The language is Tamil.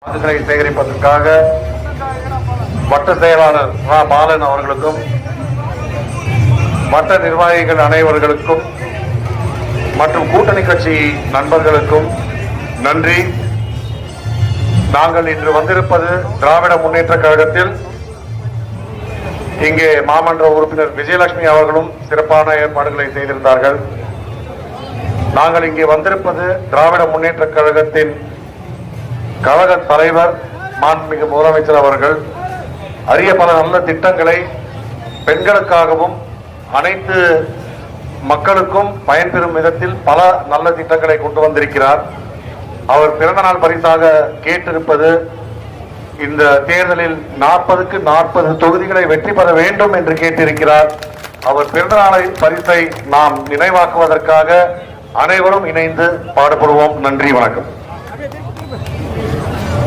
வாக்குகளை சேகரிப்பதற்காக வட்ட செயலாளர் பாலன் அவர்களுக்கும் வட்ட நிர்வாகிகள் அனைவர்களுக்கும் மற்றும் கூட்டணி கட்சி நண்பர்களுக்கும் நன்றி. நாங்கள் இன்று வந்திருப்பது திராவிட முன்னேற்ற கழகத்தில் இங்கே மாமன்ற உறுப்பினர் விஜயலட்சுமி அவர்களும் சிறப்பான ஏற்பாடுகளை செய்திருந்தார்கள். நாங்கள் இங்கே வந்திருப்பது திராவிட முன்னேற்ற கழகத்தின் கழக தலைவர் மாண்புமிகு முதலமைச்சர் அவர்கள் அரிய பல நல்ல திட்டங்களை பெண்களுக்காகவும் அனைத்து மக்களுக்கும் பயன்பெறும் விதத்தில் பல நல்ல திட்டங்களை கொண்டு வந்திருக்கிறார். அவர் பிறந்தநாள் பரிசாக கேட்டிருப்பது இந்த தேர்தலில் 40க்கு 40 தொகுதிகளை வெற்றி பெற வேண்டும் என்று கேட்டிருக்கிறார். அவர் பிறந்தநாளை பரிசை நாம் நினைவாக்குவதற்காக அனைவரும் இணைந்து பாடுபடுவோம். நன்றி, வணக்கம்.